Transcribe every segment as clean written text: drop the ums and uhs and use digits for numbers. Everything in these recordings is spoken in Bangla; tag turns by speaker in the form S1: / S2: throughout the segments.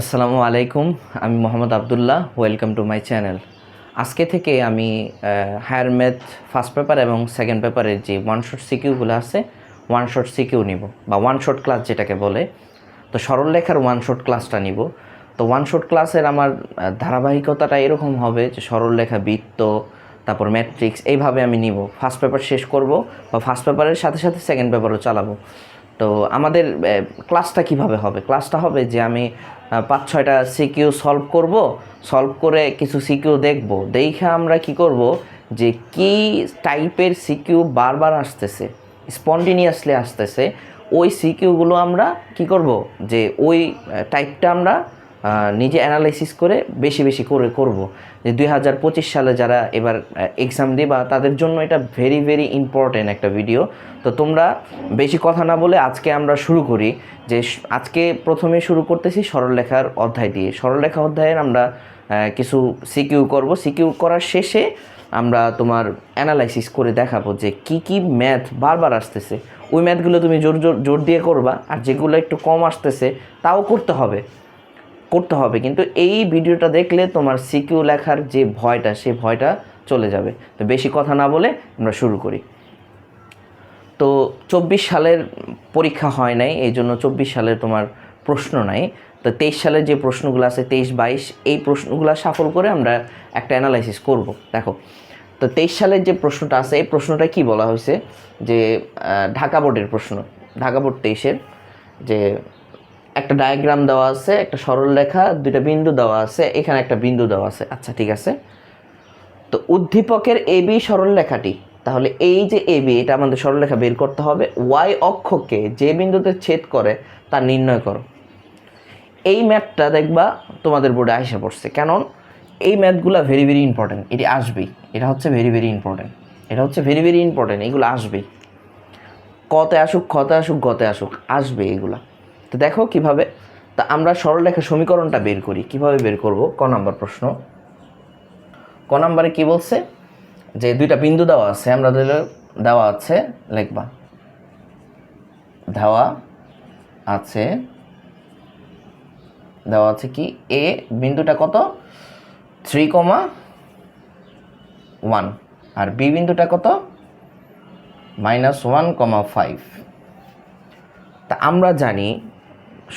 S1: আসসালামু আলাইকুম। আমি Mohammad Abdullah. Welcome to my channel. আজকে থেকে আমি হায়ার ম্যাথ ফার্স্ট পেপার এবং সেকেন্ড পেপারের যে ওয়ান শট সিকিউগুলো আছে ওয়ান শট সিকিউ নিব, বা ওয়ান শট ক্লাস যেটাকে বলে। তো সরলরেখার ওয়ান শট ক্লাসটা নিব। তো ওয়ান শট ক্লাসের আমার ধারাবাহিকতাটা এরকম হবে যে সরলরেখা, বৃত্ত, তারপর ম্যাট্রিক্স, এইভাবে আমি নিব। ফার্স্ট পেপার শেষ করব, বা ফার্স্ট পেপারের সাথে সাথে সেকেন্ড পেপারও চালাবো। তো আমাদের ক্লাসটা কিভাবে হবে? ক্লাসটা হবে যে আমি 5-6টা সিকিউ সলভ করে কিছু সিকিউ দেখব, দেখে আমরা কি করব, যে কি টাইপের সিকিউ বারবার আসতেছে, স্পন্টিনিয়াসলি আসতেছে, ওই সিকিউগুলো আমরা কি করব, যে ওই টাইপটা আমরা নিজে অ্যানালাইসিস করে বেশি বেশি করে করব। যে 2025 সালে যারা এবার এক্সাম দেবা তাদের জন্য এটা ভেরি ভেরি ইম্পর্টেন্ট একটা ভিডিও। তো তোমরা বেশি কথা না বলে আজকে আমরা শুরু করি। যে আজকে প্রথমে শুরু করতেছি সরলরেখার অধ্যায় দিয়ে। সরলরেখা অধ্যায়ের আমরা কিছু সিকিউ করব। সিকিউ করার শেষে আমরা তোমার অ্যানালাইসিস করে দেখাবো যে কি কি ম্যাথ বারবার আসতেছে। ওই ম্যাথগুলো তুমি জোর জোর জোর দিয়ে করবা, আর যেগুলো একটু কম আসতেছে তাও করতে হবে। কিন্তু এই ভিডিওটা দেখলে তোমার সিকিউ লেখার যে ভয়টা, সেই ভয়টা চলে যাবে। তো বেশি কথা না বলে আমরা শুরু করি। তো 24 সালের পরীক্ষা হয় নাই, এই জন্য 24 সালের তোমার প্রশ্ন নাই। তো 23 সালের যে প্রশ্নগুলো আছে, 23-22, এই প্রশ্নগুলো সাফল করে আমরা একটা অ্যানালাইসিস করব। দেখো, তো 23 সালের যে প্রশ্নটা আছে, এই প্রশ্নটা কি বলা হয়েছে, যে ঢাকা বোর্ডের প্রশ্ন, ঢাকা বোর্ড 23-এর, যে একটা ডায়াগ্রাম দেওয়া আছে, একটা সরলরেখা, দুইটা বিন্দু দেওয়া আছে, এখানে একটা বিন্দু দেওয়া আছে। আচ্ছা, ঠিক আছে। তো উদ্দীপকের এবি সরলরেখাটি, তাহলে এই যে এবি, এটা আমাদের সরলরেখা বের করতে হবে। ওয়াই অক্ষকে যে বিন্দুতে ছেদ করে তা নির্ণয় করো। এই ম্যাথটা দেখবা তোমাদের বোর্ডে আইসা পড়ছে, কারণ এই ম্যাথগুলো ভেরি ভেরি ইম্পর্টেন্ট। এটি আসবেই, এটা হচ্ছে ভেরি ভেরি ইম্পর্টেন্ট, এগুলো আসবেই। কতে আসুক, খতে আসুক, গতে আসুক, আসবে এগুলা। তো দেখো কিভাবে। তা আমরা সরলরেখা সমীকরণটা বের করি। কিভাবে বের করব? ক নাম্বার প্রশ্ন। ক নাম্বারে কি বলছে, যে দুইটা বিন্দু দেওয়া আছে, আমরা দেওয়া আছে লিখবা, দেওয়া আছে কি, এ বিন্দুটা কত, 3,1, আর বি বিন্দুটা কত, -1,5। তা আমরা জানি,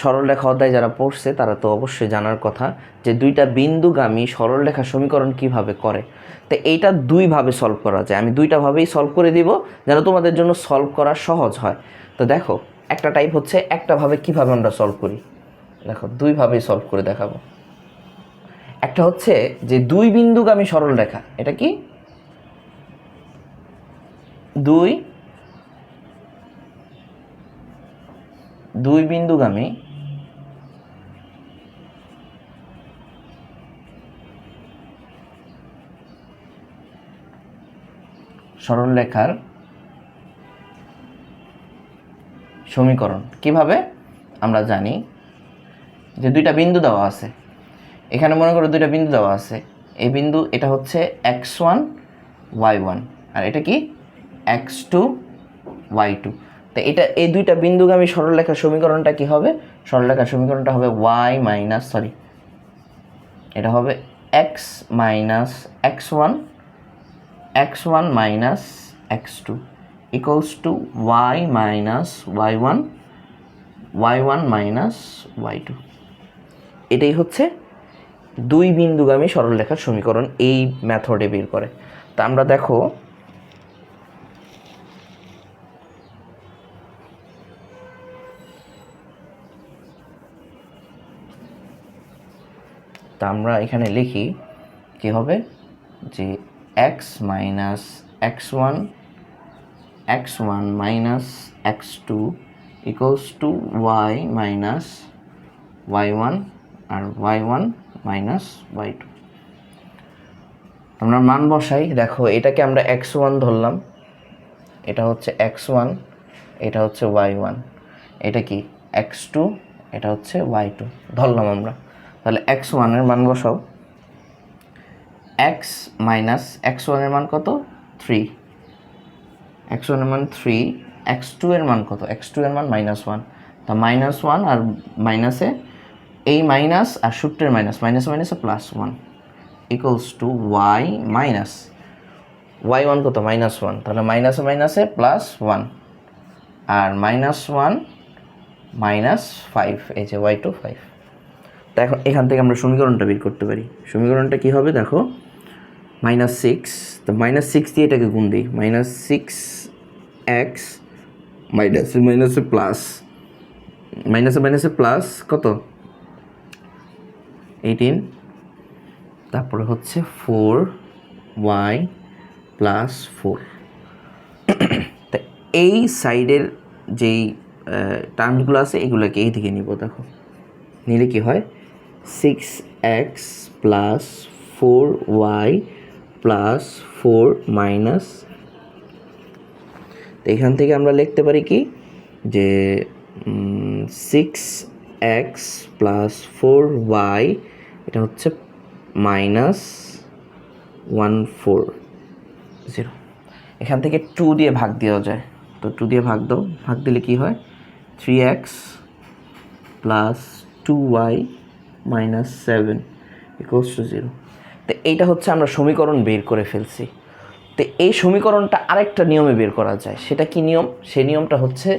S1: সরলরেখা অধ্যায় যারা পড়ছে তারা তো অবশ্যই জানার কথা, যে দুইটা বিন্দুগামী সরলরেখা সমীকরণ কিভাবে করে। তো এইটা দুইভাবে সলভ করা যায়। আমি দুইটাভাবেই সলভ করে দিব যেন তোমাদের জন্য সলভ করা সহজ হয়। তো দেখো, একটা টাইপ হচ্ছে, একটাভাবে কিভাবে আমরা সলভ করি, দেখো দুইভাবেই সলভ করে দেখাবো। একটা হচ্ছে যে দুই বিন্দুগামী সরলরেখা, এটা কি, দুই বিন্দুগামী সরলরেখার সমীকরণ। কিভাবে? আমরা জানি যে দুইটা বিন্দু দেওয়া আছে, এখানে মনে করো দুইটা বিন্দু দেওয়া আছে। এই বিন্দু, এটা হচ্ছে x1 y1, আর এটা কি x2 y2। তো এটা, এই দুইটা বিন্দুগামী সরলরেখার সমীকরণটা কি হবে? সরলরেখার সমীকরণটা হবে এটা হবে x minus x1 minus x2 equals to y minus y1 minus y2। এটাই হচ্ছে দুই বিন্দুগামী সরলরেখার সমীকরণ, এই মেথডে বের করে। তা আমরা দেখো, আমরা এখানে লিখি কি হবে, যে x minus x1 minus x2 equals to y minus y1 আর y1 মাইনাস y2। আমরা মান বসাই। দেখো, এটাকে আমরা x1 ধরলাম, এটা হচ্ছে x1, এটা হচ্ছে y1, এটা কি x2, এটা হচ্ছে y2 ধরলাম আমরা। তাহলে x1 এর মান বসাও, x মাইনাস x1 এর মান কত, 3, x1 এর মান 3, x2 এর মান কত, x2 এর মান -1। তা -1 আর মাইনাসে এই মাইনাস আর সূত্রের মাইনাস, মাইনাস মাইনাসে plus 1 equals to Y minus Y one কত -1, তাহলে মাইনাসে মাইনাসে +1 আর -1 -5, এই যে y2 5। তো এখন এখান থেকে আমরা সমীকরণটা বের করতে পারি। সমীকরণটা কি হবে দেখো, -6, তো -6 দিয়ে এটাকে গুণ দিই, -6x মাইনাসে মাইনাসে প্লাস, মাইনাসে মাইনাসে প্লাস কত 18, তারপরে হচ্ছে 4y + 4। তো এই সাইডের যেই টার্মগুলো আছে এগুলোকে এই দিকে নিব, দেখো নিলে কি হয় 6x + 4y + 4 মাইনাস, তো এখান থেকে আমরা লিখতে পারি কি যে 6x + 4y এটা হচ্ছে -140। এখান থেকে 2 দিয়ে ভাগ দেওয়া যায়, তো 2 দিয়ে ভাগ দাও, ভাগ দিলে কি হয় 3x + 2y - 7 = 0। তো এইটা হচ্ছে আমরা সমীকরণ বের করে ফেলছি। তো এই সমীকরণটা আরেকটা নিয়মে বের করা যায়। সেটা কি নিয়ম? সেই নিয়মটা হচ্ছে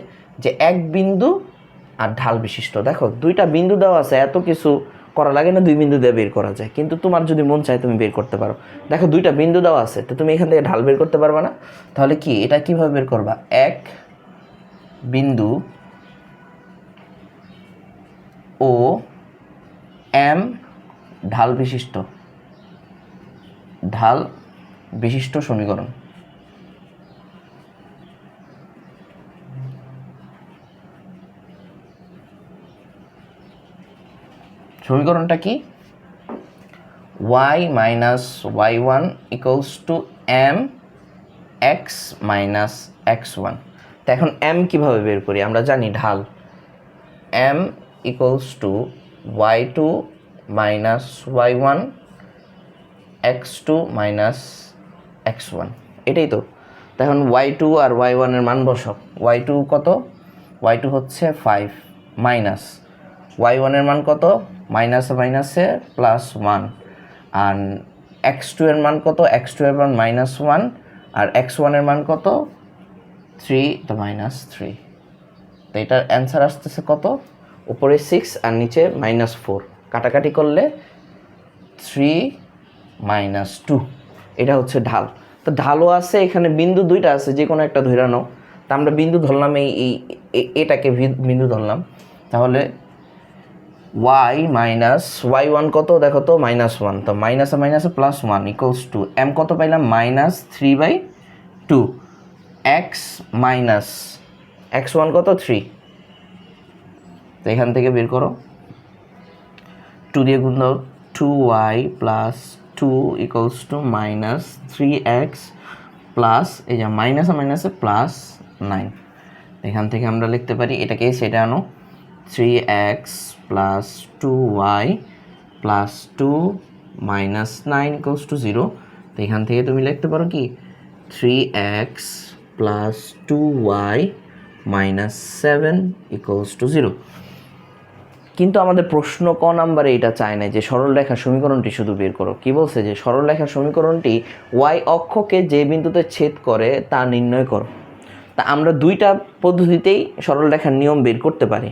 S1: যে এক বিন্দু আর ঢাল বিশিষ্ট। দেখো দুইটা বিন্দু দেওয়া আছে, এত কিছু করা লাগে না, 2 বিন্দু দিয়ে বের করা যায়। কিন্তু তোমার যদি মন চায় তুমি বের করতে পারো। দেখো দুইটা বিন্দু দেওয়া আছে, তো তুমি এখান থেকে ঢাল বের করতে পারবে না। তাহলে কি এটা কিভাবে বের করবা? এক বিন্দু ও এম ঢাল বিশিষ্ট সমীকরণ। সমীকরণটা কি? y - y1 = m x - x1। তো এখন m কিভাবে বের করি? আমরা জানি ঢাল m = y2 - y1 x2 - x1, এটাই তো। এখন y2 আর y1 এর মান বসাও। y2 কত? y2 হচ্ছে 5 মাইনাস y1 এর মান কত? মাইনাসে মাইনাসে +1, আর x2 এর মান কত? x2 এর মান -1, আর x1 এর মান কত? 3, তো -3। তো এটার অ্যান্সার আসতেছে কত? উপরে 6 আর নিচে -4, কাটাকাটি করলে 3 - 2। এটা হচ্ছে ঢাল। তো ঢালও আছে, এখানে বিন্দু দুইটা আছে, যে কোনো একটা ধরে নাও। তা আমরা বিন্দু ধরলাম, এটাকে বিন্দু ধরলাম। তাহলে y - y1 কত দেখো তো? -1, তো মাইনাসে মাইনাসে +1 = m কত পাইলাম? -3/2। x - x1 কত? 3। তো এখান থেকে বের করো, 2 দিয়ে গুণ দাও, 2y + 2 = -3x প্লাস, এই যে মাইনাসে মাইনাসে +9। এখান থেকে আমরা লিখতে পারি, এটাকে সেটা আনো, 3x + 2y + 2 - 9 = 0। তো এখান থেকে তুমি লিখতে পারো কি 3x + 2y - 7 = 0। কিন্তু আমাদের প্রশ্ন ক নাম্বারে এটা চায় না যে সরলরেখার সমীকরণটি শুধু বের করো। কি বলছে? যে সরলরেখার সমীকরণটি y অক্ষকে যে বিন্দুতে ছেদ করে তা নির্ণয় করো। তা আমরা দুইটা পদ্ধতিতেই সরলরেখার নিয়ম বের করতে পারি।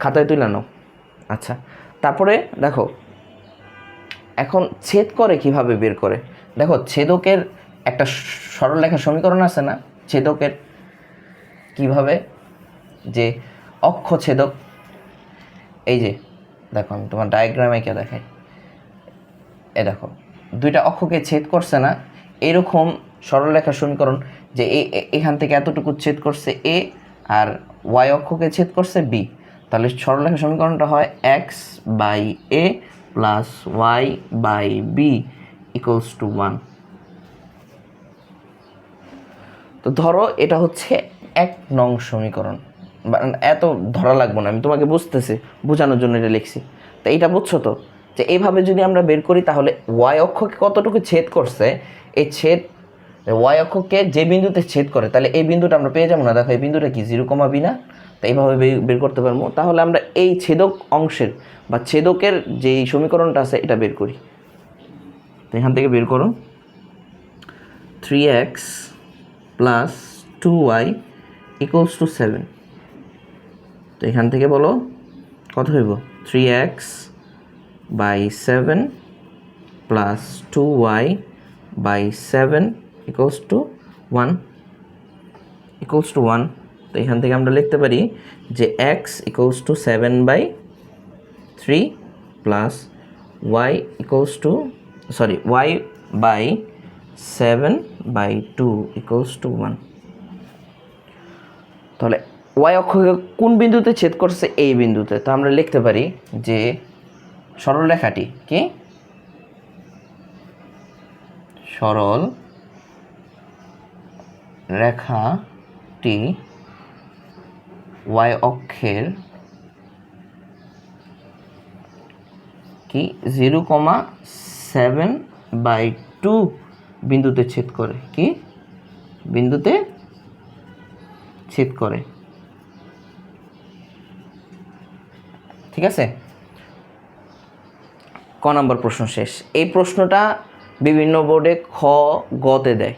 S1: খাতায় তুলে নাও। আচ্ছা, তারপরে দেখো এখন ছেদ করে কিভাবে বের করে। দেখো ছেদকের একটা সরলরেখার সমীকরণ আছে না, ছেদকের কিভাবে, যে অক্ষ ছেদক, এই যে দেখো আমি তোমার ডায়াগ্রামে কে দেখাই, দেখো দুইটা অক্ষকে ছেদ করছে না, এরকম সরলরেখার সমীকরণ, যে এখান থেকে এতটুকু ছেদ করছে এ, আর y অক্ষকে ছেদ করছে বি। তাহলে সরলরেখার সমীকরণটা হয় x/a + y/b = 1। তো ধরো এটা হচ্ছে 1 নং সমীকরণ। এত ধরা লাগবে না, আমি তোমাকে বোঝানোর জন্য এটা লিখছি। তো এইটা বুঝছো তো, যে এইভাবে যদি আমরা বের করি তাহলে y অক্ষকে কতটুকু ছেদ করছে, এই ছেদ y অক্ষকে যে বিন্দুতে ছেদ করে, তাহলে এই বিন্দুটা আমরা পেয়ে যাবো না। দেখো এই বিন্দুটা কি 0, b না? তো এইভাবে বের করতে পারবো। তাহলে আমরা এই ছেদক অংশের বা ছেদকের যেই সমীকরণটা আছে এটা বের করি। তো এখান থেকে বের করো 3x plus 2y equals to 7। তো এখান থেকে বলো কত হইব 3x by 7 plus 2y by 7 equals to 1 equals to 1। তো এখান থেকে আমরা লিখতে পারি যে x equals to 7/3 plus y equals to y by 7/2 equals to 1। তাহলে y অক্ষকে কোন বিন্দুতে ছেদ করছে? এই বিন্দুতে। তো আমরা লিখতে পারি যে সরলরেখাটি কি সরল রেখাটি y অক্ষের কি 0,7/2 বিন্দুতে ছেদ করে। কি বিন্দুতে ছেদ করে, ঠিক আছে। ক নম্বর প্রশ্ন শেষ। এই প্রশ্নটা বিভিন্ন বোর্ডে খ গতে দেয়,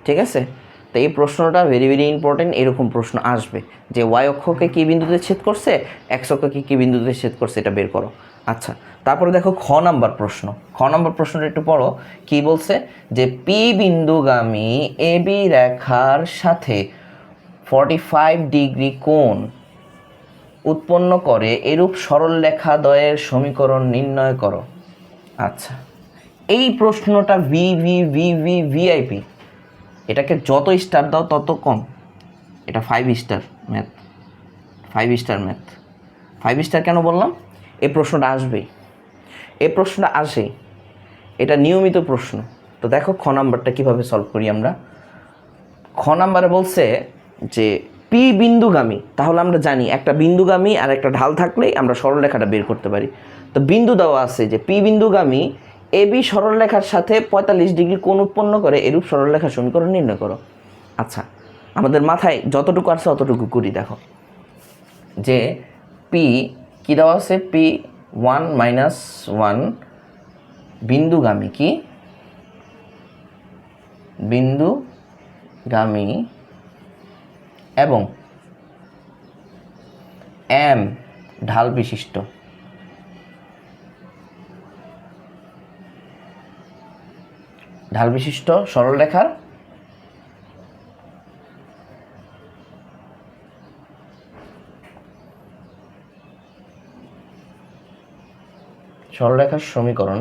S1: ঠিক আছে। তো এই প্রশ্নটা ভেরি ভেরি ইম্পর্টেন্ট। এরকম প্রশ্ন আসবে যে ওয়াই অক্ষকে কী বিন্দুতে ছেদ করছে, এক্স অক্ষকে কী বিন্দুতে ছেদ করছে, এটা বের করো। আচ্ছা, তারপরে দেখো খ নম্বর প্রশ্ন। খ নম্বর প্রশ্নটা একটু পড়ো। কি বলছে যে পি বিন্দুগামী এ বি রেখার সাথে 45 ডিগ্রি কোণ উৎপন্ন করে এরূপ সরলরেখা দ্বয়ের সমীকরণ নির্ণয় করো। আচ্ছা, এই প্রশ্নটা ভিআইপি। এটাকে যত স্টার দাও তত কম। এটা 5 star math, 5 star math. 5 star কেন বললাম? এই প্রশ্নটা আসবেই, এই প্রশ্নটা আসেই, এটা নিয়মিত প্রশ্ন। তো দেখো খ নাম্বারটা কীভাবে সলভ করি আমরা। খ নাম্বারে বলছে যে পি বিন্দুগামী। তাহলে আমরা জানি একটা বিন্দুগামী আর একটা ঢাল থাকলেই আমরা সরলরেখাটা বের করতে পারি। তো বিন্দু দেওয়া আছে যে পি বিন্দুগামী এ বি সরলরেখার সাথে 45 ডিগ্রি কোণ উৎপন্ন করে এরূপ সরলরেখার সমীকরণ নির্ণয় করো। আচ্ছা, আমাদের মাথায় যতটুকু আসছে অতটুকু করি। দেখো যে পি কী দেওয়া আছে, পি 1 - 1 বিন্দুগামী, কি বিন্দুগামী এবং এম ঢাল বিশিষ্ট। ঢাল বিশিষ্ট সরলরেখার সমীকরণ।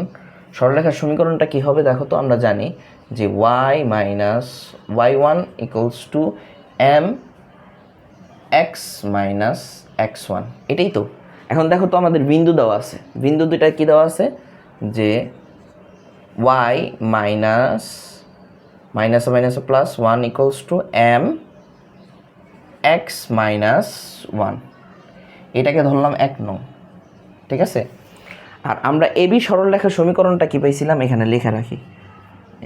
S1: সরলরেখার সমীকরণটা কি হবে দেখো তো। আমরা জানি যে y - y1 equals to m x - x1, এটাই তো। এখন দেখো তো আমাদের বিন্দু দেওয়া আছে, বিন্দু দুইটা কি দেওয়া আছে যে y minus plus 1 equals two m x - 1, এটাকে ধরলাম 1 নং, ঠিক আছে। আর আমরা এবি সরলরেখার সমীকরণটা কি পাইছিলাম, এখানে লেখা রাখি।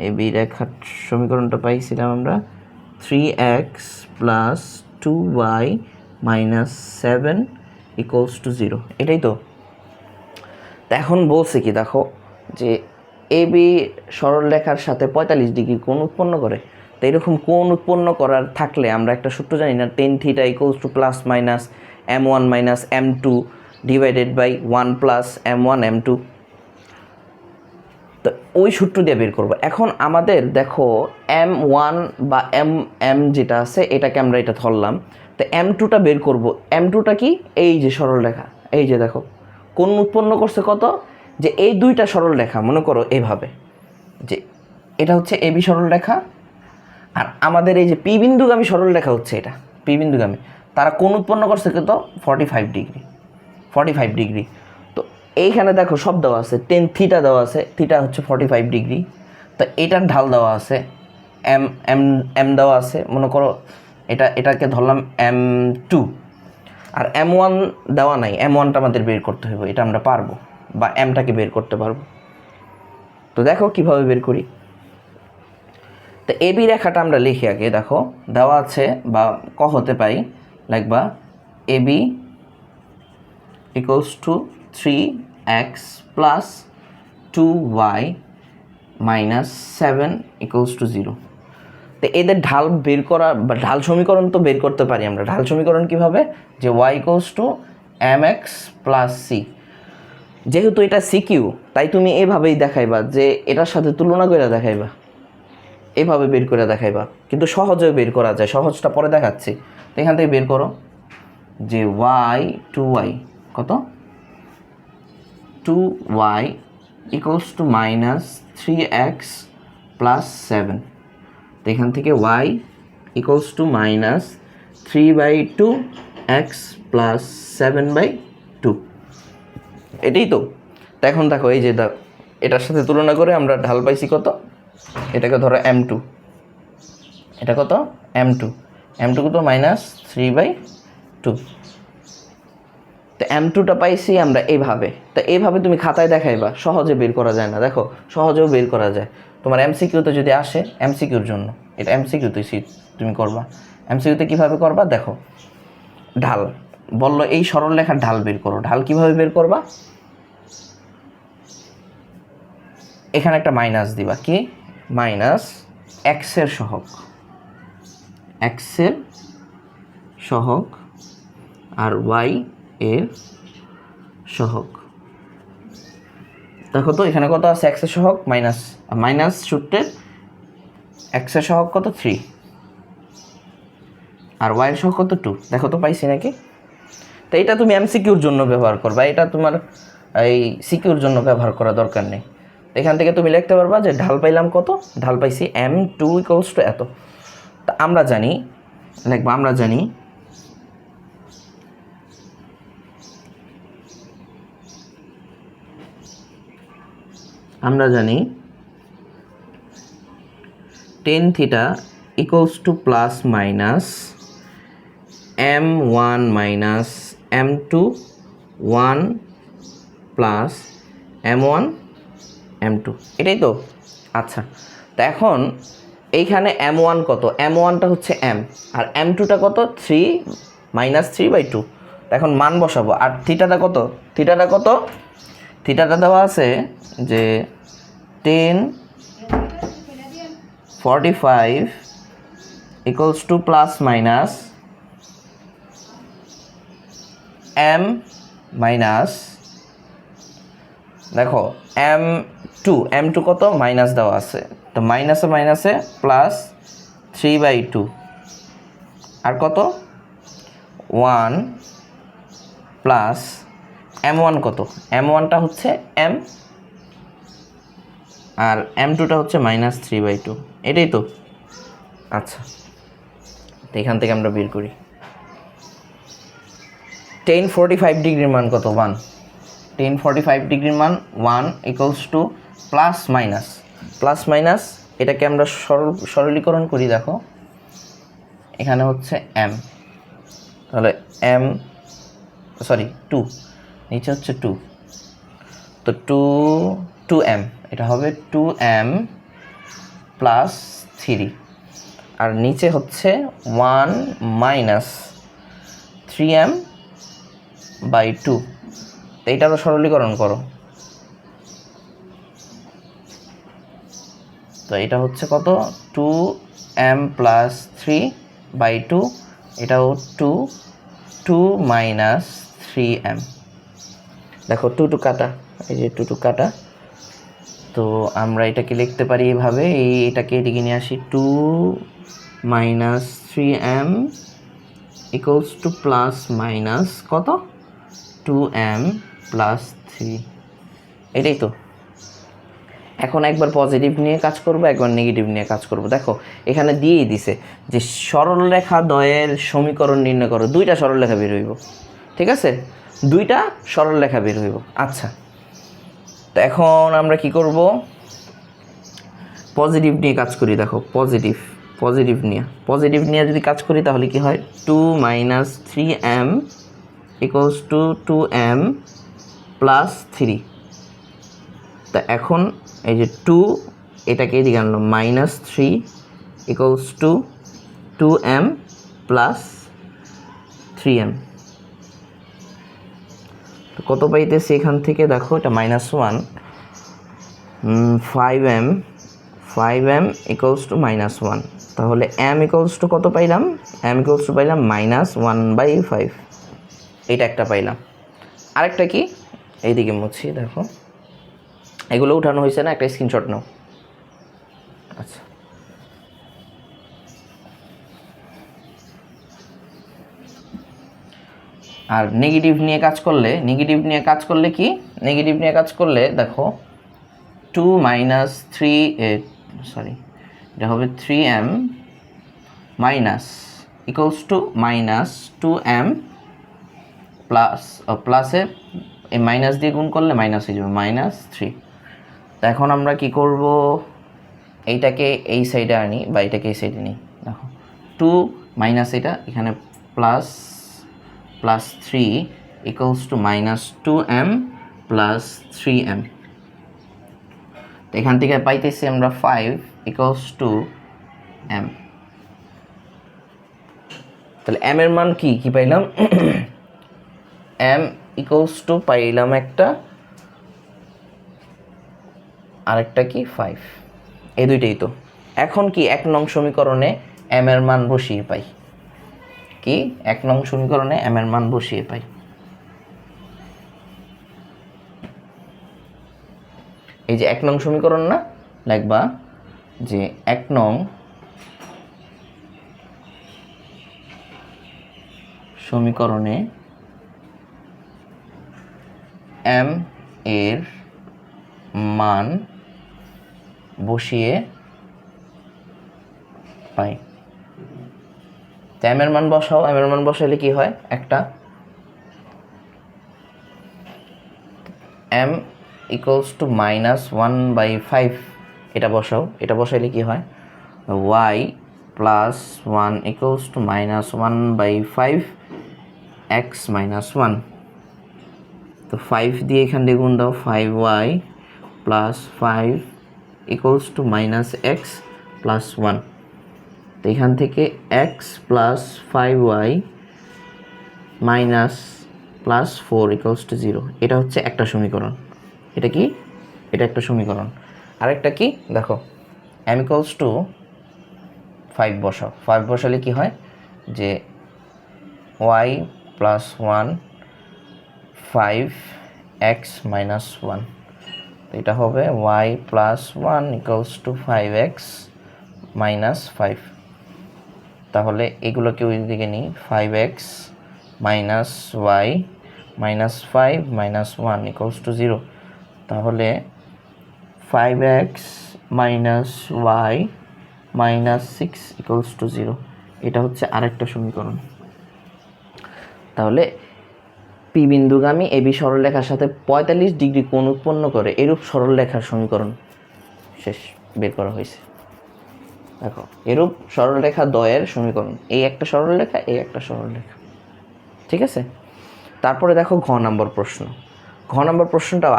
S1: এবি রেখার সমীকরণটা পাইছিলাম আমরা 3x plus 2y minus 7 equals two 0, এটাই তো। এখন বলছে কি দেখো যে এবি সরলরেখার সাথে 45 ডিগ্রি কোণ উৎপন্ন করে। তো এরকম কোণ উৎপন্ন করার থাকলে আমরা একটা সূত্র জানি না, tan θ equals to plus minus m1 minus m2 divided by 1 plus m1 m2। তো ওই সূত্র দিয়ে বের করবো। এখন আমাদের দেখো m1 বা m যেটা আছে এটাকে আমরা এটা ধরলাম। তো m2টা বের করব। m2টা কি, এই যে সরলরেখা, এই যে দেখো কোণ উৎপন্ন করছে কত, যে এই দুইটা সরলরেখা মনে করো এভাবে, যে এটা হচ্ছে এবি সরলরেখা আর আমাদের এই যে পি বিন্দুগামী সরলরেখা হচ্ছে এটা পি বিন্দুগামী। তারা কোণ উৎপন্ন করছে কত, 45 ডিগ্রি, 45 ডিগ্রি। তো এইখানে দেখো সব দেওয়া আছে, tan θ দেওয়া আছে, থিটা হচ্ছে 45 ডিগ্রি। তো এটার ঢাল দেওয়া আছে এম দেওয়া আছে, মনে করো এটাকে ধরলাম m2 আর m1 দেওয়া নাই, m1টা আমাদের বের করতে হবে, এটা আমরা পারবো, বা mটাকে বের করতে পারবো। তো দেখো কিভাবে বের করি। তো এবি রেখাটা আমরা লিখি আগে। দেখো দেওয়া আছে বা ক হতে পারি, লিখবা AB equals to 3x plus 2y minus 7 equals two 0। তো এদের ঢাল বের করা বা ঢাল সমীকরণ তো বের করতে পারি আমরা। ঢাল সমীকরণ কীভাবে, যে y equals two mx plus c। যেহেতু এটা সিকিউ তাই তুমি এভাবেই দেখাইবা, যে এটার সাথে তুলনা করে দেখাইবা, এভাবে বের করে দেখাইবা। কিন্তু সহজেও বের করা যায়, সহজটা পরে দেখাচ্ছি। তো এখান থেকে বের করো যে y 2y কত, 2y equals to minus 3x plus 7। তো এখান থেকে y equals two minus 3/2x plus 7/2। এটাই তো। এখন দেখো এই যে এটার সাথে তুলনা করে আমরা ঢাল পাইছি কত, এটাকে ধরো m2, এটা কত m2 কত মাইনাস 3/2। তো m2টা পাইছি আমরা এইভাবে। তো এইভাবে তুমি খাতায় দেখাইবা, সহজে বের করা যায় না, দেখো সহজেও বের করা যায়। তোমার এমসিকিউতে যদি আসে, এমসিকিউর জন্য এটা এমসিকিউতে তুমি করবা। এমসিকিউতে কীভাবে করবা দেখো, ঢাল বললো এই সরল রেখার ঢাল বের করো। ঢাল কিভাবে বের করবা, এখানে একটা মাইনাস দিবা, কি মাইনাস এক্সের সহগ আর ওয়াই এর সহগ। দেখো তো এখানে কত আছে, এক্সের সহগ মাইনাস সূত্রের এক্সের সহগ কত 3 আর ওয়াইয়ের সহগ কত 2। দেখো তো পাইছি নাকি। তো এটা তুমি এমসিকিউর জন্য ব্যবহার করবা, এটা তোমার এই সিকিউর জন্য ব্যবহার করা দরকার নেই। এখান থেকে তুমি লিখতে পারবা যে ঢাল পাইলাম কত, ঢাল পাইছি m2 ইকুয়ালস টু এত। তা আমরা জানি, লিখবা আমরা জানি tan theta equals to plus minus m1 minus m2 1 plus m1 m2, এটাই তো। আচ্ছা, তো এখন এইখানে m1 কত, m1টা হচ্ছে m আর m2টা কত 3 মাইনাস 3/2। এখন মান বসাবো। আর থিটাটা কত, থিটাটা দেওয়া আছে যে 1045 equals to plus minus m minus, দেখো m2 কত মাইনাস দেওয়া আছে, তো মাইনাসে প্লাস 3/2 আর কত 1 প্লাস m1 কত, m1টা হচ্ছে m আর m2টা হচ্ছে মাইনাস 3/2, এটাই তো। আচ্ছা, তো এখান থেকে আমরা বের করি tan 45 ডিগ্রির মান কত 1, tan 45 ডিগ্রির মান 1 ইকুয়ালস টু প্লাস মাইনাস এটাকে আমরা সরলীকরণ করি। দেখো এখানে হচ্ছে m, তাহলে m 2 নিচে হচ্ছে 2, তো 2m, এটা হবে 2m প্লাস 3 আর নিচে হচ্ছে 1 মাইনাস 3m/2। তো এইটারও সরলীকরণ করো, তো এটা হচ্ছে কত 2m প্লাস 3/2, এটাও 2 মাইনাস 3m। দেখো 2 কাটা, এই যে 2 কাটা। তো আমরা এটাকে লিখতে পারি এভাবে, এটাকে এদিকে নিয়ে আসি 2 minus 3m equals to plus minus কত 2m প্লাস 3, এটাই তো। এখন একবার পজিটিভ নিয়ে কাজ করব, একবার নেগেটিভ নিয়ে কাজ করব। দেখো এখানে দিয়েই দিছে যে সরলরেখা দ্বয়ের সমীকরণ নির্ণয় করো, 2টা সরলরেখা বের হইব, ঠিক আছে, 2টা সরলরেখা বের হইব। আচ্ছা, তো এখন আমরা কি করব, পজিটিভ নিয়ে কাজ করি। দেখো পজিটিভ নিয়ে যদি কাজ করি তাহলে কি হয়, 2 minus 3m equals to 2m plus 3। তা এখন এই যে 2 এটাকে এদিকে আনলো, minus 3 equals to 2m plus 3m। তো কত পাইতেছি এখান থেকে দেখো, এটা -1, 5m ইকুয়ালস টু -1, তাহলে m ইকুয়ালস টু কত পাইলাম? m ইকুয়ালস টু পাইলাম -1/5, এইটা একটা পাইলাম। আরেকটা কি, এইদিকে মুছি, দেখো এগুলো উঠানো হয়েছে না, একটা স্ক্রিনশট নাও। আচ্ছা, আর নেগেটিভ নিয়ে কাজ করলে কি, নেগেটিভ নিয়ে কাজ করলে দেখো 2 - 3, এটা হবে 3m minus equals to -2m plus, প্লাসে এই মাইনাস দিয়ে গুণ করলে মাইনাস হয়ে যাবে -3। তো এখন আমরা কি করব, এইটাকে এই সাইডে আনি বা এটাকে এই সাইডে নিই। দেখো 2 মাইনাস এটা এখানে plus 3 equals to -2m plus 3m। তো এখান থেকে পাইতেছি আমরা 5 ইকুয়ালস টু m। তাহলে m এর মান কি পাইলাম? m ইকুয়ালস টু পাইলাম একটা, আরেকটা কি 5, এই দুইটাই তো। এখন কি 1 নং সমীকরণে m এর মান বসিয়ে পাই, কি 1 নং সমীকরণে m এর মান বসিয়ে পাই। এই যে 1 নং সমীকরণ না, লিখবা যে 1 নং সমীকরণে m এর মান বসিয়ে পাই। তো m এর মান বসাও, m এর মান বসাইলে কি হয়, একটা m ইকুয়ালস টু -1/5, এটা বসাও, এটা বসাইলে কি হয়, y plus 1 equals two -1/5 x - 1। তো 5 দিয়ে এখান দিয়ে গুণ দাও, 5y plus 5 equals to -x plus 1। তো এখান থেকে x plus 5y minus plus 4 equals to 0। এটা হচ্ছে একটা সমীকরণ। এটা কি, এটা একটা সমীকরণ। আরেকটা কি দেখো, m ইকুয়ালস টু 5 বসাও, 5 বসালে কি হয় যে y প্লাস 1 5x মাইনাস 1। তো এটা হবে y plus 1 equals two 5x minus 5। তাহলে এগুলোকে ওই দিকে নিই, 5x minus y minus 5 minus 1 equals two 0। তাহলে 5x minus y minus 6 equals to 0। এটা হচ্ছে আরেকটা সমীকরণ। তাহলে পি বিন্দুগামী এবি সরলরেখার সাথে 45 ডিগ্রি কোণ উৎপন্ন করে এরূপ সরলরেখার সমীকরণ শেষ বের করা হয়েছে। দেখো এরূপ সরলরেখা দ্বয়ের সমীকরণ, এই একটা সরলরেখা, এই একটা সরলরেখা, ঠিক আছে। তারপরে দেখো ঘ নম্বর প্রশ্ন, ঘ নম্বর প্রশ্নটাও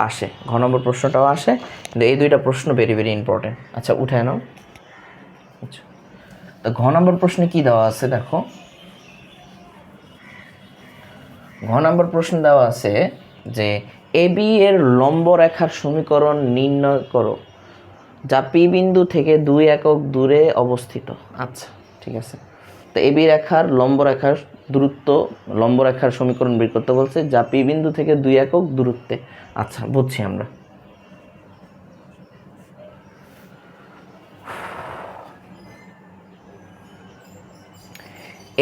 S1: আসে, কিন্তু এই দুইটা প্রশ্ন ভেরি ভেরি ইম্পর্টেন্ট। আচ্ছা উঠায় নাও। আচ্ছা, তো ঘ নম্বর প্রশ্নে কি দেওয়া আছে দেখো, ঘ নম্বর প্রশ্ন দেওয়া আছে যে এবি এর লম্ব রেখার সমীকরণ নির্ণয় করো যা পি বিন্দু থেকে 2 একক দূরে অবস্থিত। আচ্ছা ঠিক আছে, তো এবি রেখার লম্ব রেখার সমীকরণ বের করতে বলছে যা পি বিন্দু থেকে 2 একক দূরত্বে। আচ্ছা বুঝছি আমরা।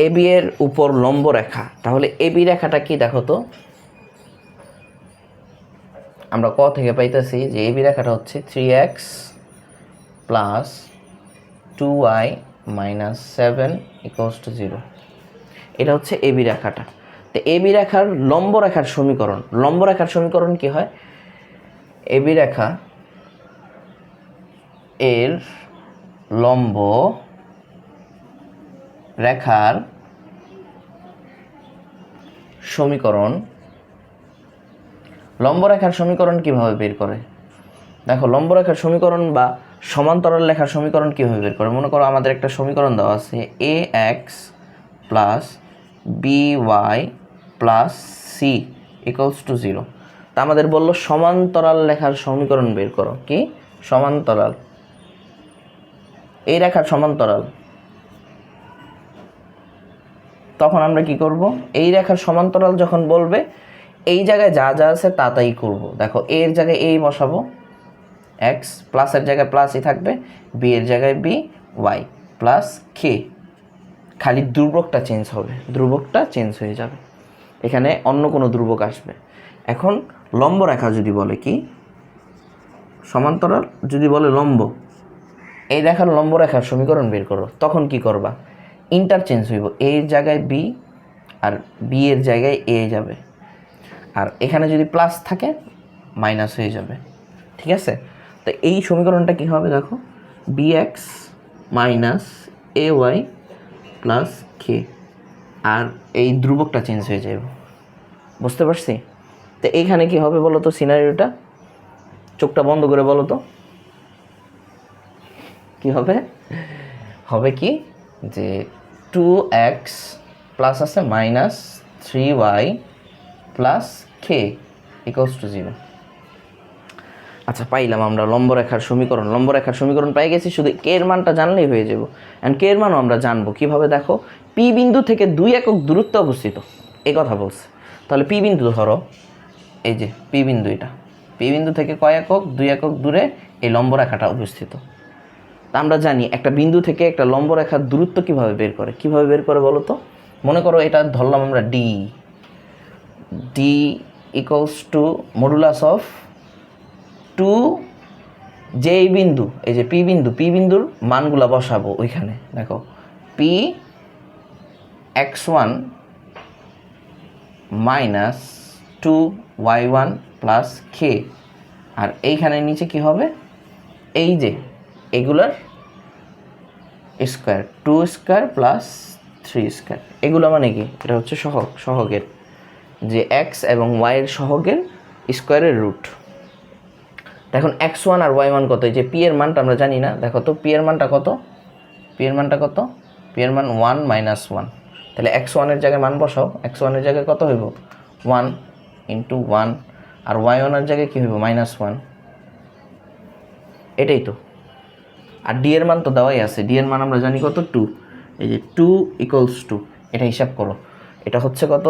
S1: এবি এর উপর লম্ব রেখা, তাহলে এবি রেখাটা কি দেখো তো, আমরা ক থেকে পাইতেছি যে এবি রেখাটা হচ্ছে 3x plus 2y minus 7 equals two 0। এটা হচ্ছে এবি রেখাটা। তো এবি রেখার লম্ব রেখার সমীকরণ কি হয়, এবি রেখা এর লম্ব রেখার সমীকরণ, কিভাবে বের করে দেখো, লম্ব রেখার সমীকরণ বা সমান্তরাল রেখার সমীকরণ কিভাবে বের করে। মনে করো আমাদের একটা সমীকরণ দেওয়া আছে ax plus by plus c equals to 0। তা আমাদের বললো সমান্তরাল রেখার সমীকরণ বের করো। কি সমান্তরাল, এই রেখার সমান্তরাল। তখন আমরা কি করব, এই রেখার সমান্তরাল যখন বলবে এই জায়গায় যা যা আছে তা তাই করবো। দেখো এর জায়গায় এই বসাবো এক্স, প্লাসের জায়গায় প্লাসই থাকবে, বি এর জায়গায় বি, ওয়াই প্লাস কে। খালি ধ্রুবকটা চেঞ্জ হবে, ধ্রুবকটা চেঞ্জ হয়ে যাবে, এখানে অন্য কোনো ধ্রুবক আসবে। এখন লম্ব রেখা যদি বলে কি সমান্তরাল, যদি বলে লম্ব, এই রেখার লম্ব রেখার সমীকরণ বের করো। তখন কি করবা, ইন্টারচেঞ্জ হইব, এ এর জায়গায় বি আর বি এর জায়গায় এ যাবে, আর এখানে যদি প্লাস থাকে মাইনাস হয়ে যাবে। ঠিক আছে, তো এই সমীকরণটা কি হবে দেখো, B x minus A Y plus k, আর এই ধ্রুবকটা চেঞ্জ হয়ে যাবে। বুঝতে পারছি? তো এইখানে কি হবে বলো তো, সিনারিওটা চোখটা বন্ধ করে বলো তো কি হবে। হবে কি যে 2x প্লাস আছে minus 3y plus K equals to 0। আচ্ছা, পাইলাম আমরা লম্ব রেখার সমীকরণ। লম্ব রেখার সমীকরণ পাই গেছি, শুধু কে এর মানটা জানলেই হয়ে যাব। অ্যান্ড কে এর মানও আমরা জানবো কীভাবে, দেখো পি বিন্দু থেকে 2 একক দূরত্বে অবস্থিত, এই কথা বলছে। তাহলে পি বিন্দু ধরো, এই যে পি বিন্দু, এটা পি বিন্দু থেকে কয় একক, 2 একক দূরে এই লম্ব রেখাটা অবস্থিত। তা আমরা জানি একটা বিন্দু থেকে একটা লম্ব রেখার দূরত্ব কীভাবে বের করে, কীভাবে বের করে বলো তো। মনে করো এটা ধরলাম আমরা D, D equals to modulus of 2, যে এই বিন্দু, এই যে পি বিন্দু, পি বিন্দুর মানগুলা বসাবো ওইখানে। দেখো P x1 minus 2y1 plus k, আর এইখানে নিচে কি হবে, এই যে এগুলার স্কোয়ার, 2 স্কোয়ার প্লাস 3 স্কোয়ার। এগুলো মানে কি, এটা হচ্ছে সহগ, সহগের যে এক্স এবং ওয়াইয়ের সহগের স্কোয়ারের রুট। এখন x1 আর y1 কত, এই যে পি এর মানটা আমরা জানি না। দেখো তো পি এর মানটা কত, পি এর মানটা কত, পি এর মান 1 মাইনাস 1। তাহলে x1 এর জায়গায় মান বসাও, x1 এর জায়গায় কত হইব 1 ইন্টু 1, আর y1 এর জায়গায় কী হইব -1। এটাই তো। আর ডি এর মান তো দেওয়াই আছে, ডি এর মান আমরা জানি কত 2, এই যে 2 ইকুয়ালস টু, এটা হিসাব করো, এটা হচ্ছে কত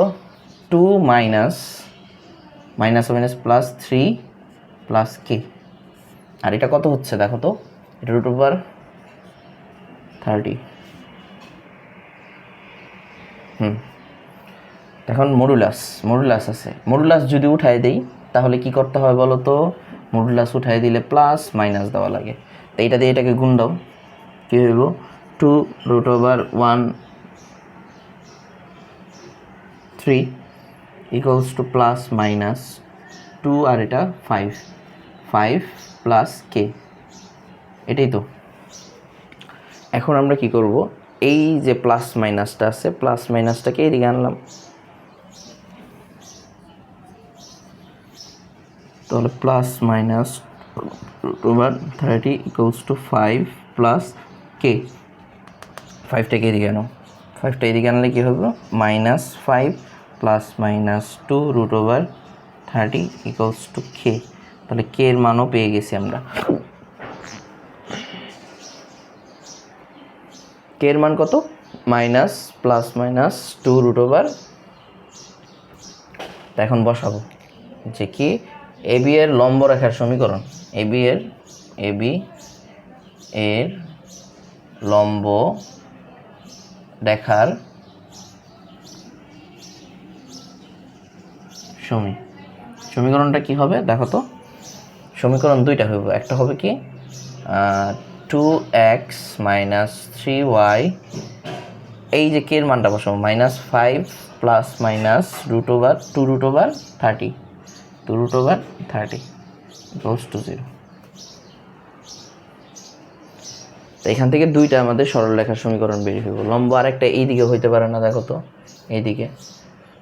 S1: 2 minus minus plus 3 plus k, আর এটা কত হচ্ছে দেখো তো, এটা √30। এখন মডুলাস আছে, মডুলাস যদি উঠাই দেই তাহলে কি করতে হয় বলো তো, মডুলাস উঠাই দিলে প্লাস মাইনাস দেওয়া লাগে। তো এইটা দিয়ে এটাকে গুণ দাও, কী হইব 2√1/3 ইকুয়ালস টু প্লাস মাইনাস 2, আর এটা 5 প্লাস কে, এটাই তো। এখন আমরা কি করব, এই যে প্লাস মাইনাসটা আছে, প্লাস মাইনাসটাকে এদিকে আনলাম, তাহলে plus minus √30 equals to 5 plus k. 5টাকে এদিকে আনো, 5টা এদিকে আনলে কী হবে -5 plus minus 2√30 equals to k. তাহলে কে এর মানও পেয়ে গেছি আমরা। কে এর মান কত, মাইনাস প্লাস মাইনাস 2√। এখন বসাবো যে কি, এবি এর লম্ব রেখার সমীকরণ, এবি এর লম্ব রেখার সমীকরণটা কি হবে দেখো তো। সমীকরণ দুইটা হইব, একটা হবে কি 2x মাইনাস 3y, এই যে কে এর মানটা বসাবো -5 প্লাস মাইনাস √2√30 ইকুয়ালস টু 0। তো এখান থেকে দুইটা আমাদের সরল রেখার সমীকরণ বের হইব। লম্ব আরেকটা এইদিকে হইতে পারে না, দেখো তো এইদিকে,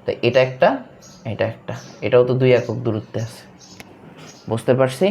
S1: তো এটা একটা, এটা একটা, এটাও তো 2 একক দূরত্বে আছে। বুঝতে পারছি?